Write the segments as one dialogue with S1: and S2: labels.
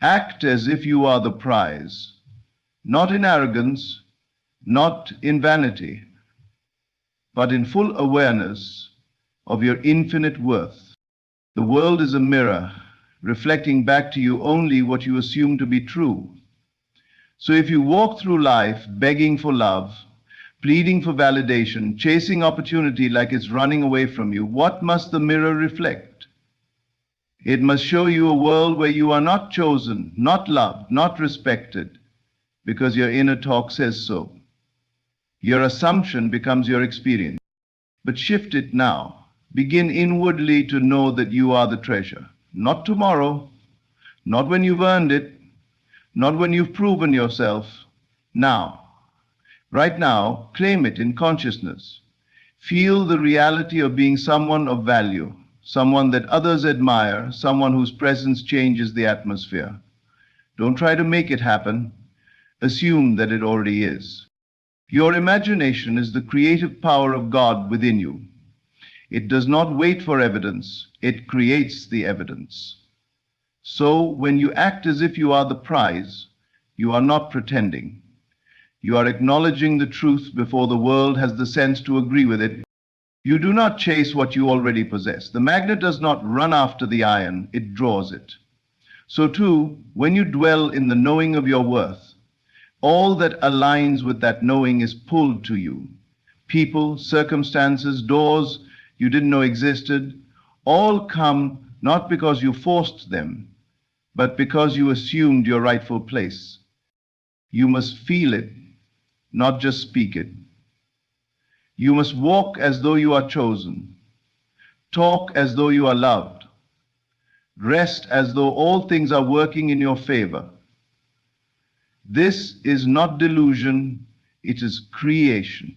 S1: Act as if you are the prize, not in arrogance, not in vanity, but in full awareness of your infinite worth. The world is a mirror, reflecting back to you only what you assume to be true. So if you walk through life begging for love, pleading for validation, chasing opportunity like it's running away from you, what must the mirror reflect? It must show you a world where you are not chosen, not loved, not respected, because your inner talk says so. Your assumption becomes your experience. But shift it now. Begin inwardly to know that you are the treasure. Not tomorrow, not when you've earned it, not when you've proven yourself. Now. Right now, claim it in consciousness. Feel the reality of being someone of value, someone that others admire, someone whose presence changes the atmosphere. Don't try to make it happen. Assume that it already is. Your imagination is the creative power of God within you. It does not wait for evidence, it creates the evidence. So when you act as if you are the prize, you are not pretending. You are acknowledging the truth before the world has the sense to agree with it. You do not chase what you already possess. The magnet does not run after the iron, it draws it. So too, when you dwell in the knowing of your worth, all that aligns with that knowing is pulled to you. People, circumstances, doors you didn't know existed, all come not because you forced them, but because you assumed your rightful place. You must feel it, not just speak it. You must walk as though you are chosen, talk as though you are loved, rest as though all things are working in your favor. This is not delusion, it is creation.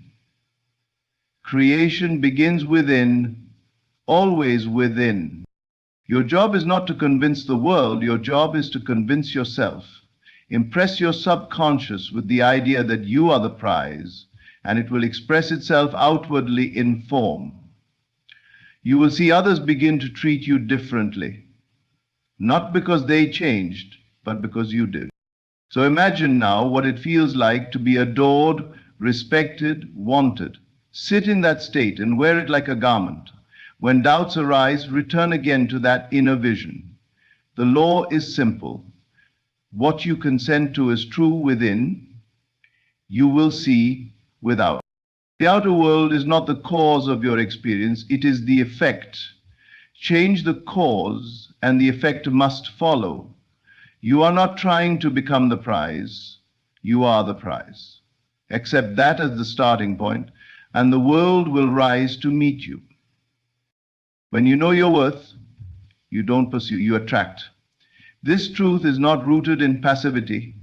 S1: Creation begins within, always within. Your job is not to convince the world, your job is to convince yourself. Impress your subconscious with the idea that you are the prize, and it will express itself outwardly in form. You will see others begin to treat you differently, not because they changed, but because you did. So imagine now what it feels like to be adored, respected, wanted. Sit in that state and wear it like a garment. When doubts arise, return again to that inner vision. The law is simple. What you consent to is true within, you will see without. The outer world is not the cause of your experience, it is the effect. Change the cause and the effect must follow. You are not trying to become the prize, you are the prize. Accept that as the starting point, and the world will rise to meet you. When you know your worth, you don't pursue, you attract. This truth is not rooted in passivity,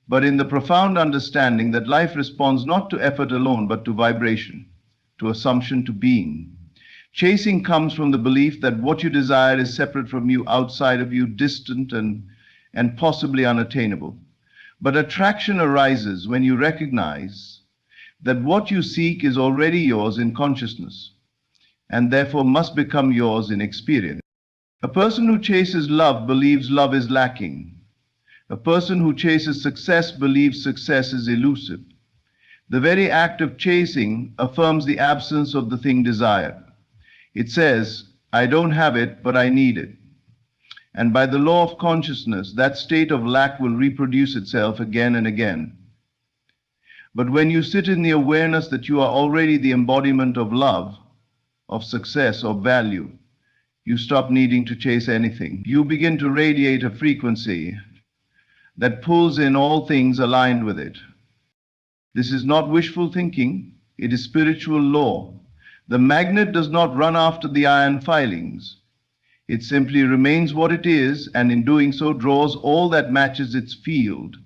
S1: but in the profound understanding that life responds not to effort alone, but to vibration, to assumption, to being. Chasing comes from the belief that what you desire is separate from you, outside of you, distant and possibly unattainable. But attraction arises when you recognize that what you seek is already yours in consciousness, and therefore must become yours in experience. A person who chases love believes love is lacking. A person who chases success believes success is elusive. The very act of chasing affirms the absence of the thing desired. It says, I don't have it, but I need it. And by the law of consciousness, that state of lack will reproduce itself again and again. But when you sit in the awareness that you are already the embodiment of love, of success, of value, you stop needing to chase anything. You begin to radiate a frequency that pulls in all things aligned with it. This is not wishful thinking, it is spiritual law. The magnet does not run after the iron filings. It simply remains what it is, and in doing so draws all that matches its field.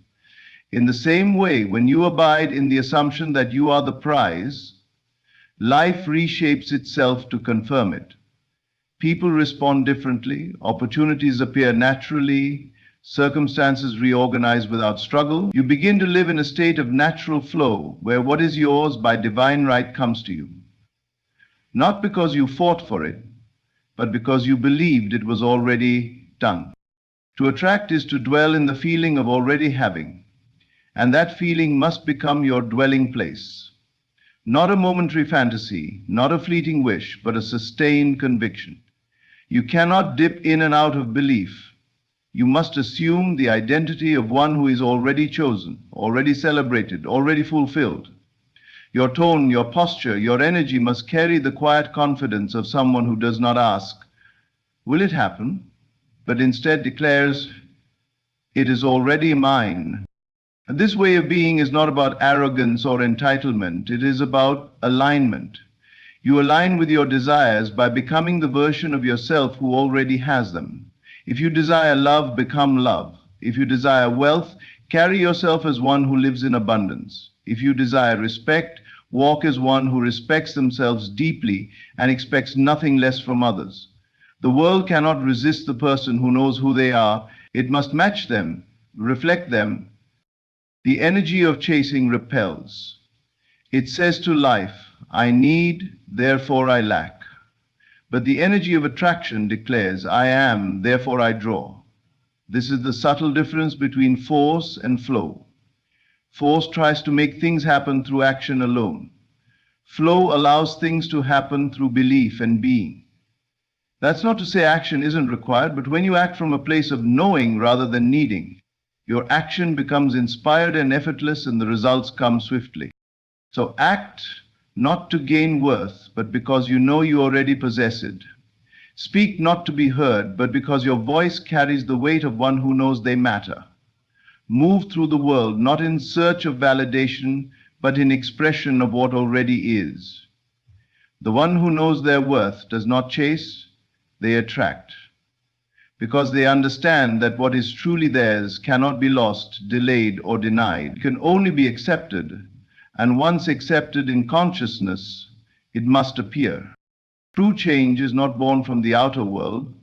S1: In the same way, when you abide in the assumption that you are the prize, life reshapes itself to confirm it. People respond differently, opportunities appear naturally, circumstances reorganize without struggle. You begin to live in a state of natural flow, where what is yours by divine right comes to you. Not because you fought for it, but because you believed it was already done. To attract is to dwell in the feeling of already having, and that feeling must become your dwelling place. Not a momentary fantasy, not a fleeting wish, but a sustained conviction. You cannot dip in and out of belief. You must assume the identity of one who is already chosen, already celebrated, already fulfilled. Your tone, your posture, your energy must carry the quiet confidence of someone who does not ask, "Will it happen?" but instead declares, "It is already mine." And this way of being is not about arrogance or entitlement, it is about alignment. You align with your desires by becoming the version of yourself who already has them. If you desire love, become love. If you desire wealth, carry yourself as one who lives in abundance. If you desire respect, walk as one who respects themselves deeply and expects nothing less from others. The world cannot resist the person who knows who they are. It must match them, reflect them. The energy of chasing repels. It says to life, "I need, therefore I lack." But the energy of attraction declares, "I am, therefore I draw." This is the subtle difference between force and flow. Force tries to make things happen through action alone. Flow allows things to happen through belief and being. That's not to say action isn't required, but when you act from a place of knowing rather than needing, your action becomes inspired and effortless, and the results come swiftly. So act not to gain worth, but because you know you already possess it. Speak not to be heard, but because your voice carries the weight of one who knows they matter. Move through the world not in search of validation, but in expression of what already is. The one who knows their worth does not chase, they attract, because they understand that what is truly theirs cannot be lost, delayed, or denied. It can only be accepted, and once accepted in consciousness, it must appear. True change is not born from the outer world.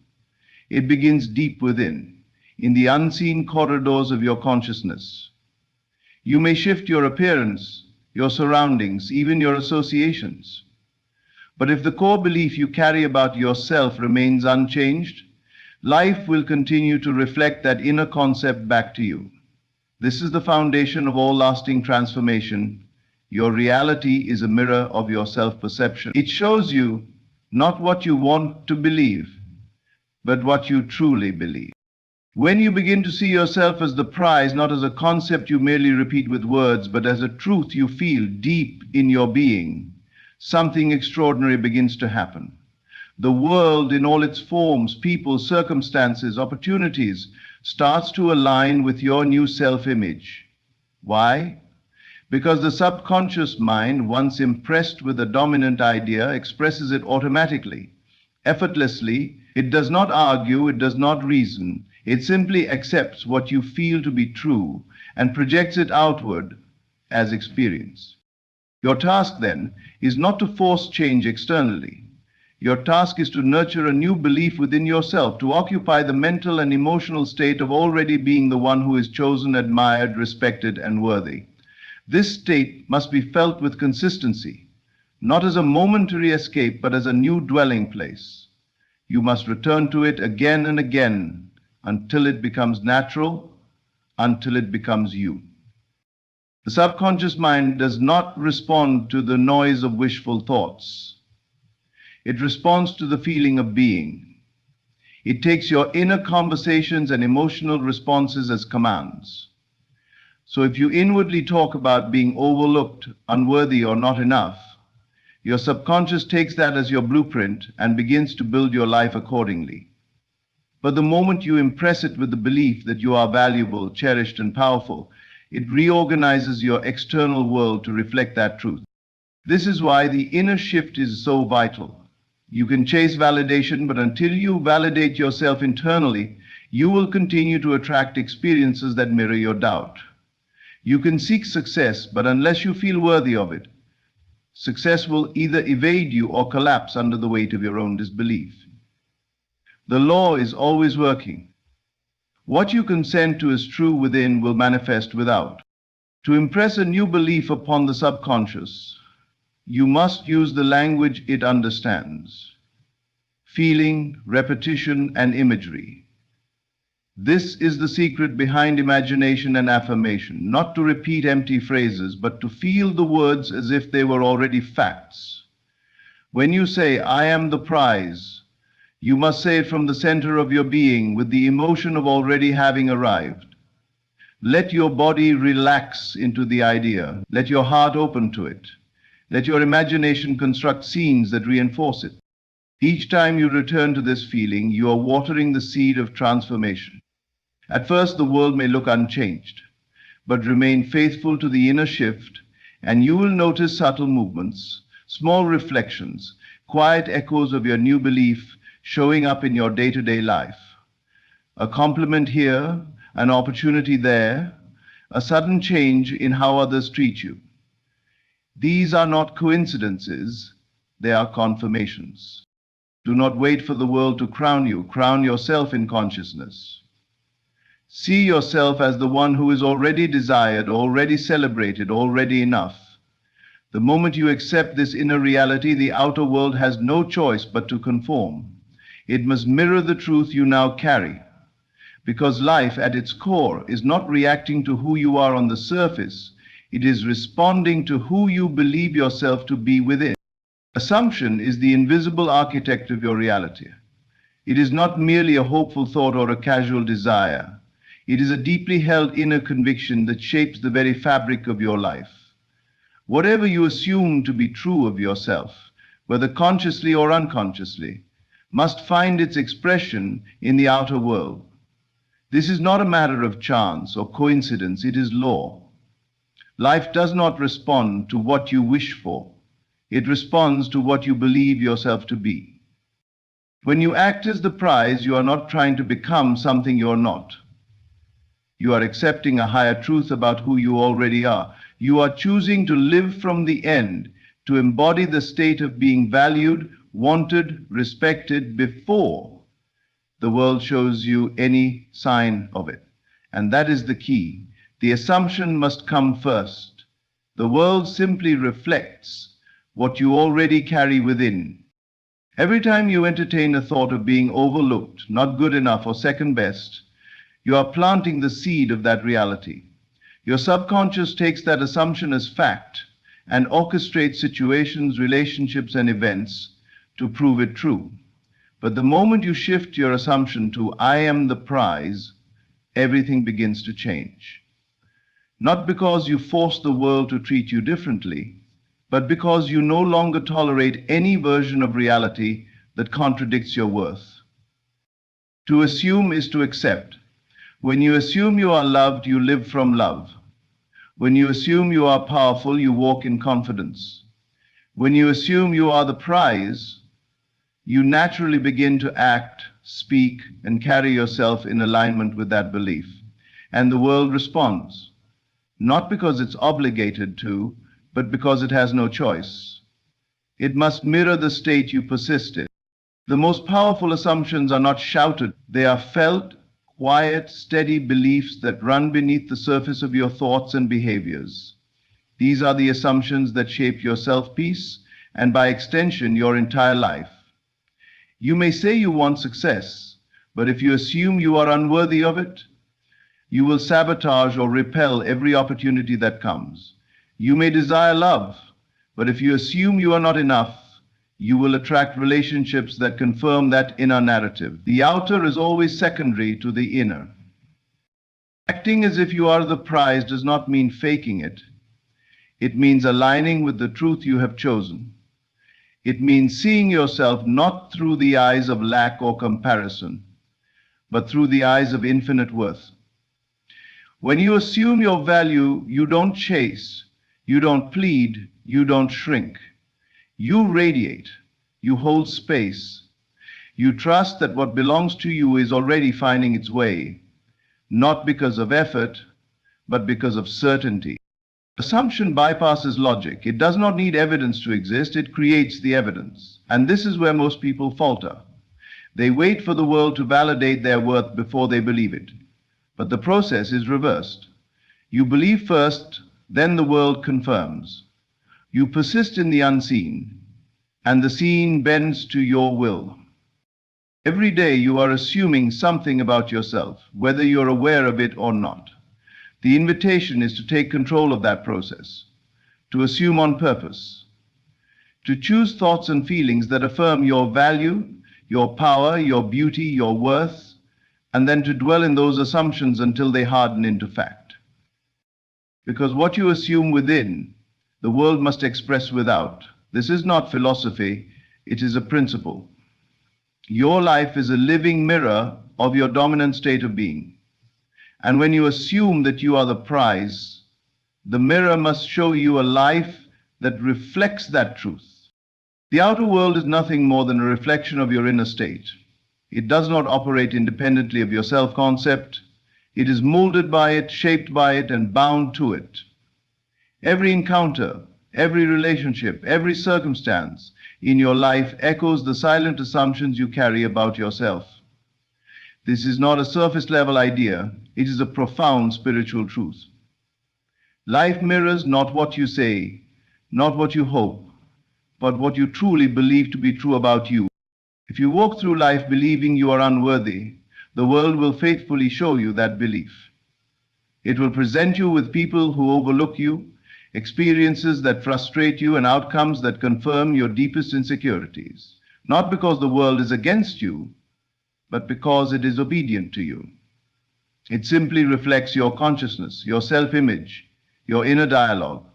S1: It begins deep within, in the unseen corridors of your consciousness. You may shift your appearance, your surroundings, even your associations. But if the core belief you carry about yourself remains unchanged, life will continue to reflect that inner concept back to you. This is the foundation of all lasting transformation. Your reality is a mirror of your self-perception. It shows you not what you want to believe, but what you truly believe. When you begin to see yourself as the prize, not as a concept you merely repeat with words, but as a truth you feel deep in your being, something extraordinary begins to happen. The world in all its forms, people, circumstances, opportunities, starts to align with your new self-image. Why? Because the subconscious mind, once impressed with a dominant idea, expresses it automatically, effortlessly. It does not argue, it does not reason. It simply accepts what you feel to be true and projects it outward as experience. Your task, then, is not to force change externally. Your task is to nurture a new belief within yourself, to occupy the mental and emotional state of already being the one who is chosen, admired, respected, and worthy. This state must be felt with consistency, not as a momentary escape, but as a new dwelling place. You must return to it again and again until it becomes natural, until it becomes you. The subconscious mind does not respond to the noise of wishful thoughts. It responds to the feeling of being. It takes your inner conversations and emotional responses as commands. So if you inwardly talk about being overlooked, unworthy, or not enough, your subconscious takes that as your blueprint and begins to build your life accordingly. But the moment you impress it with the belief that you are valuable, cherished, and powerful, it reorganizes your external world to reflect that truth. This is why the inner shift is so vital. You can chase validation, but until you validate yourself internally, you will continue to attract experiences that mirror your doubt. You can seek success, but unless you feel worthy of it, success will either evade you or collapse under the weight of your own disbelief. The law is always working. What you consent to as true within will manifest without. To impress a new belief upon the subconscious, you must use the language it understands: feeling, repetition, and imagery. This is the secret behind imagination and affirmation, not to repeat empty phrases, but to feel the words as if they were already facts. When you say, "I am the prize," you must say it from the center of your being with the emotion of already having arrived. Let your body relax into the idea. Let your heart open to it. Let your imagination construct scenes that reinforce it. Each time you return to this feeling, you are watering the seed of transformation. At first, the world may look unchanged, but remain faithful to the inner shift, and you will notice subtle movements, small reflections, quiet echoes of your new belief showing up in your day-to-day life. A compliment here, an opportunity there, a sudden change in how others treat you. These are not coincidences, they are confirmations. Do not wait for the world to crown you. Crown yourself in consciousness. See yourself as the one who is already desired, already celebrated, already enough. The moment you accept this inner reality, the outer world has no choice but to conform. It must mirror the truth you now carry. Because life, at its core, is not reacting to who you are on the surface. It is responding to who you believe yourself to be within. Assumption is the invisible architect of your reality. It is not merely a hopeful thought or a casual desire. It is a deeply held inner conviction that shapes the very fabric of your life. Whatever you assume to be true of yourself, whether consciously or unconsciously, must find its expression in the outer world. This is not a matter of chance or coincidence, it is law. Life does not respond to what you wish for. It responds to what you believe yourself to be. When you act as the prize, you are not trying to become something you are not. You are accepting a higher truth about who you already are. You are choosing to live from the end, to embody the state of being valued, wanted, respected before the world shows you any sign of it. And that is the key. The assumption must come first. The world simply reflects what you already carry within. Every time you entertain a thought of being overlooked, not good enough, or second best, you are planting the seed of that reality. Your subconscious takes that assumption as fact and orchestrates situations, relationships, and events to prove it true. But the moment you shift your assumption to "I am the prize," everything begins to change. Not because you force the world to treat you differently, but because you no longer tolerate any version of reality that contradicts your worth. To assume is to accept. When you assume you are loved, you live from love. When you assume you are powerful, you walk in confidence. When you assume you are the prize, you naturally begin to act, speak, and carry yourself in alignment with that belief. And the world responds, not because it's obligated to, but because it has no choice. It must mirror the state you persist in. The most powerful assumptions are not shouted, they are felt, quiet, steady beliefs that run beneath the surface of your thoughts and behaviors. These are the assumptions that shape your self-peace and, by extension, your entire life. You may say you want success, but if you assume you are unworthy of it, you will sabotage or repel every opportunity that comes. You may desire love, but if you assume you are not enough, you will attract relationships that confirm that inner narrative. The outer is always secondary to the inner. Acting as if you are the prize does not mean faking it. It means aligning with the truth you have chosen. It means seeing yourself not through the eyes of lack or comparison, but through the eyes of infinite worth. When you assume your value, you don't chase, you don't plead, you don't shrink. You radiate, you hold space. You trust that what belongs to you is already finding its way, not because of effort, but because of certainty. Assumption bypasses logic. It does not need evidence to exist, it creates the evidence. And this is where most people falter. They wait for the world to validate their worth before they believe it. But the process is reversed. You believe first, then the world confirms. You persist in the unseen, and the seen bends to your will. Every day you are assuming something about yourself, whether you're aware of it or not. The invitation is to take control of that process, to assume on purpose, to choose thoughts and feelings that affirm your value, your power, your beauty, your worth, and then to dwell in those assumptions until they harden into fact. Because what you assume within, the world must express without. This is not philosophy, it is a principle. Your life is a living mirror of your dominant state of being. And when you assume that you are the prize, the mirror must show you a life that reflects that truth. The outer world is nothing more than a reflection of your inner state. It does not operate independently of your self-concept. It is molded by it, shaped by it, and bound to it. Every encounter, every relationship, every circumstance in your life echoes the silent assumptions you carry about yourself. This is not a surface-level idea. It is a profound spiritual truth. Life mirrors not what you say, not what you hope, but what you truly believe to be true about you. If you walk through life believing you are unworthy, the world will faithfully show you that belief. It will present you with people who overlook you, experiences that frustrate you, and outcomes that confirm your deepest insecurities. Not because the world is against you, but because it is obedient to you. It simply reflects your consciousness, your self-image, your inner dialogue.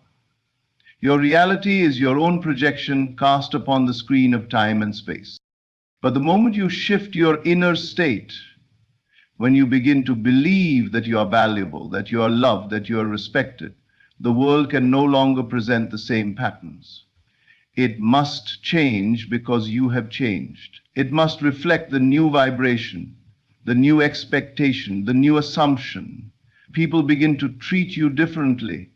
S1: Your reality is your own projection cast upon the screen of time and space. But the moment you shift your inner state, when you begin to believe that you are valuable, that you are loved, that you are respected, the world can no longer present the same patterns. It must change because you have changed. It must reflect the new vibration, the new expectation, the new assumption. People begin to treat you differently.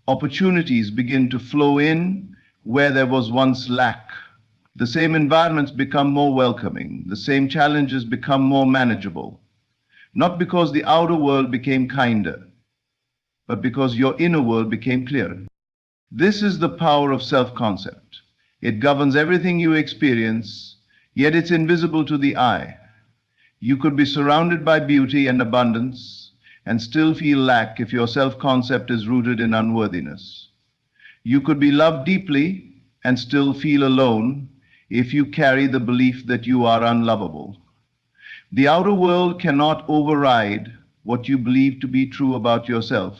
S1: Opportunities begin to flow in where there was once lack. The same environments become more welcoming. The same challenges become more manageable. Not because the outer world became kinder, but because your inner world became clearer. This is the power of self-concept. It governs everything you experience, yet it's invisible to the eye. You could be surrounded by beauty and abundance and still feel lack if your self-concept is rooted in unworthiness. You could be loved deeply and still feel alone if you carry the belief that you are unlovable. The outer world cannot override what you believe to be true about yourself.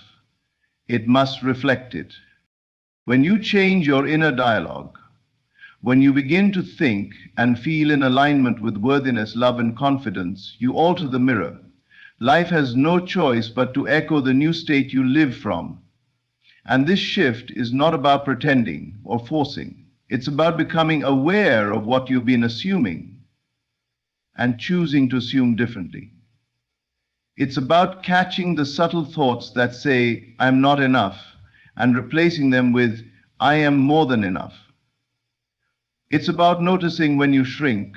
S1: It must reflect it. When you change your inner dialogue, when you begin to think and feel in alignment with worthiness, love, and confidence, you alter the mirror. Life has no choice but to echo the new state you live from. And this shift is not about pretending or forcing. It's about becoming aware of what you've been assuming and choosing to assume differently. It's about catching the subtle thoughts that say, I'm not enough, and replacing them with, I am more than enough. It's about noticing when you shrink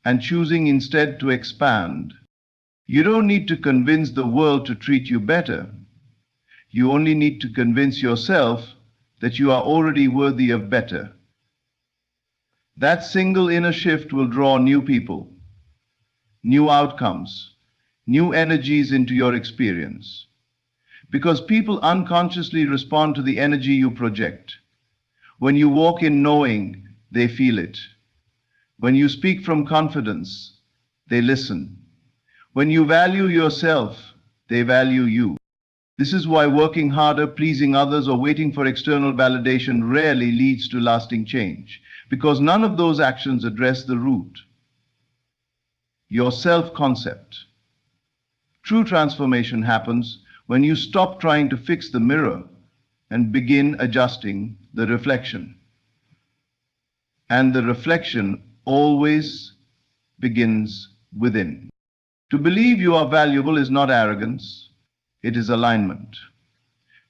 S1: and choosing instead to expand. You don't need to convince the world to treat you better. You only need to convince yourself that you are already worthy of better. That single inner shift will draw new people, new outcomes, new energies into your experience. Because people unconsciously respond to the energy you project. When you walk in knowing, they feel it. When you speak from confidence, they listen. When you value yourself, they value you. This is why working harder, pleasing others, or waiting for external validation rarely leads to lasting change, because none of those actions address the root, your self-concept. True transformation happens when you stop trying to fix the mirror and begin adjusting the reflection. And the reflection always begins within. To believe you are valuable is not arrogance, it is alignment.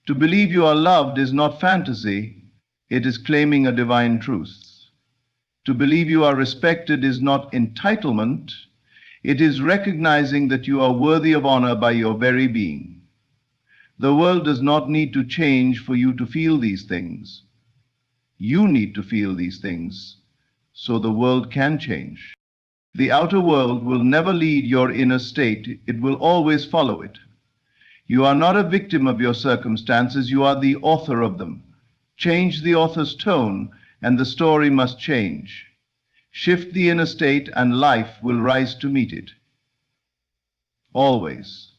S1: To believe you are loved is not fantasy, it is claiming a divine truth. To believe you are respected is not entitlement, it is recognizing that you are worthy of honor by your very being. The world does not need to change for you to feel these things. You need to feel these things so the world can change. The outer world will never lead your inner state, it will always follow it. You are not a victim of your circumstances, you are the author of them. Change the author's tone, and the story must change. Shift the inner state, and life will rise to meet it. Always.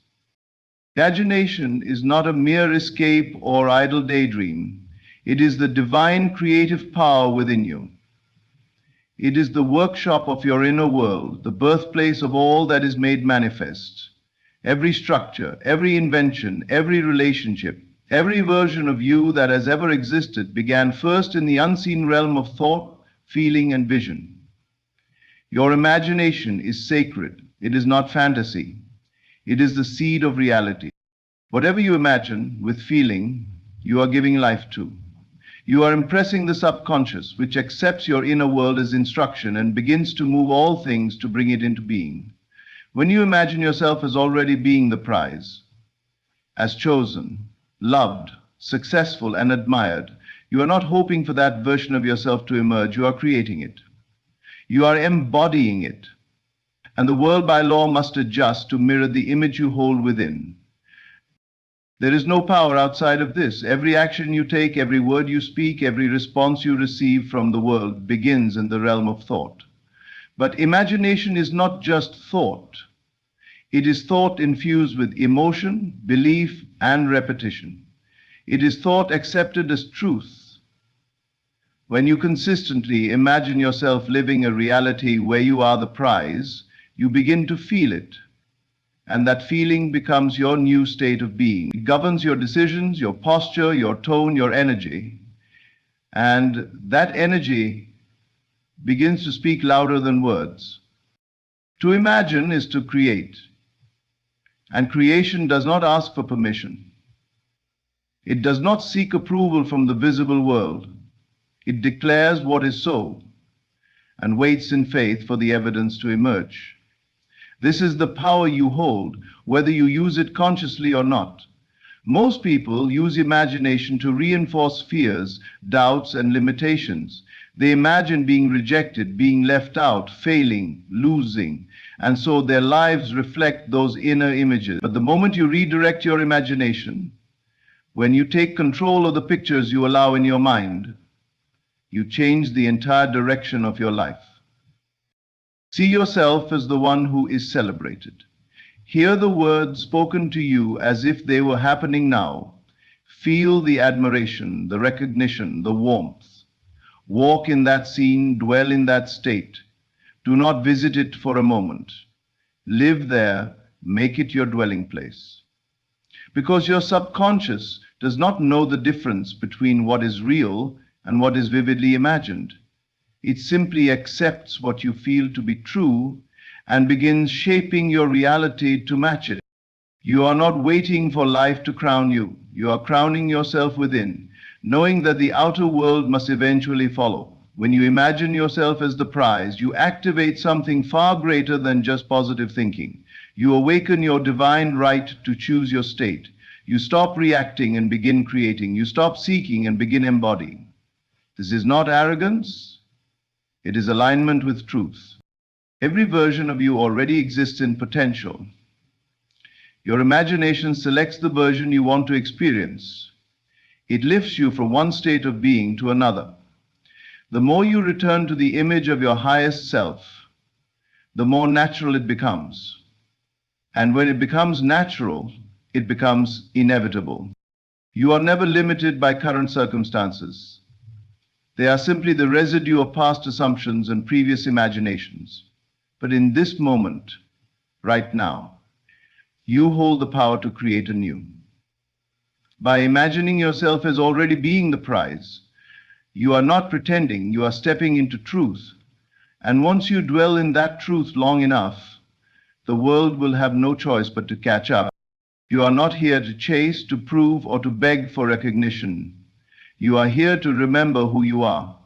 S1: Imagination is not a mere escape or idle daydream. It is the divine creative power within you. It is the workshop of your inner world, the birthplace of all that is made manifest. Every structure, every invention, every relationship, every version of you that has ever existed began first in the unseen realm of thought, feeling, and vision. Your imagination is sacred. It is not fantasy. It is the seed of reality. Whatever you imagine with feeling, you are giving life to. You are impressing the subconscious, which accepts your inner world as instruction and begins to move all things to bring it into being. When you imagine yourself as already being the prize, as chosen, loved, successful, and admired, you are not hoping for that version of yourself to emerge, you are creating it. You are embodying it. And the world by law must adjust to mirror the image you hold within. There is no power outside of this. Every action you take, every word you speak, every response you receive from the world begins in the realm of thought. But imagination is not just thought. It is thought infused with emotion, belief, and repetition. It is thought accepted as truth. When you consistently imagine yourself living a reality where you are the prize, you begin to feel it. And that feeling becomes your new state of being. It governs your decisions, your posture, your tone, your energy. And that energy begins to speak louder than words. To imagine is to create. And creation does not ask for permission. It does not seek approval from the visible world. It declares what is so and waits in faith for the evidence to emerge. This is the power you hold, whether you use it consciously or not. Most people use imagination to reinforce fears, doubts, and limitations. They imagine being rejected, being left out, failing, losing, and so their lives reflect those inner images. But the moment you redirect your imagination, when you take control of the pictures you allow in your mind, you change the entire direction of your life. See yourself as the one who is celebrated. Hear the words spoken to you as if they were happening now. Feel the admiration, the recognition, the warmth. Walk in that scene, dwell in that state. Do not visit it for a moment. Live there, make it your dwelling place. Because your subconscious does not know the difference between what is real and what is vividly imagined. It simply accepts what you feel to be true and begins shaping your reality to match it. You are not waiting for life to crown you. You are crowning yourself within, knowing that the outer world must eventually follow. When you imagine yourself as the prize, you activate something far greater than just positive thinking. You awaken your divine right to choose your state. You stop reacting and begin creating. You stop seeking and begin embodying. This is not arrogance. It is alignment with truth. Every version of you already exists in potential. Your imagination selects the version you want to experience. It lifts you from one state of being to another. The more you return to the image of your highest self, the more natural it becomes. And when it becomes natural, it becomes inevitable. You are never limited by current circumstances. They are simply the residue of past assumptions and previous imaginations. But in this moment, right now, you hold the power to create anew. By imagining yourself as already being the prize, you are not pretending, you are stepping into truth. And once you dwell in that truth long enough, the world will have no choice but to catch up. You are not here to chase, to prove, or to beg for recognition. You are here to remember who you are.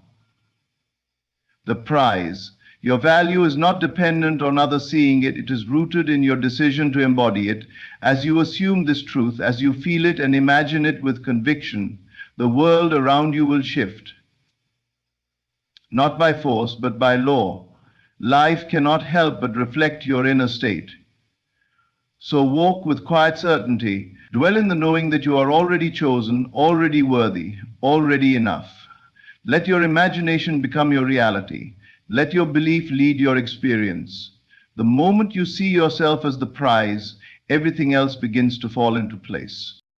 S1: The prize. Your value is not dependent on others seeing it. It is rooted in your decision to embody it. As you assume this truth, as you feel it and imagine it with conviction, the world around you will shift. Not by force, but by law. Life cannot help but reflect your inner state. So walk with quiet certainty. Dwell in the knowing that you are already chosen, already worthy, already enough. Let your imagination become your reality. Let your belief lead your experience. The moment you see yourself as the prize, everything else begins to fall into place.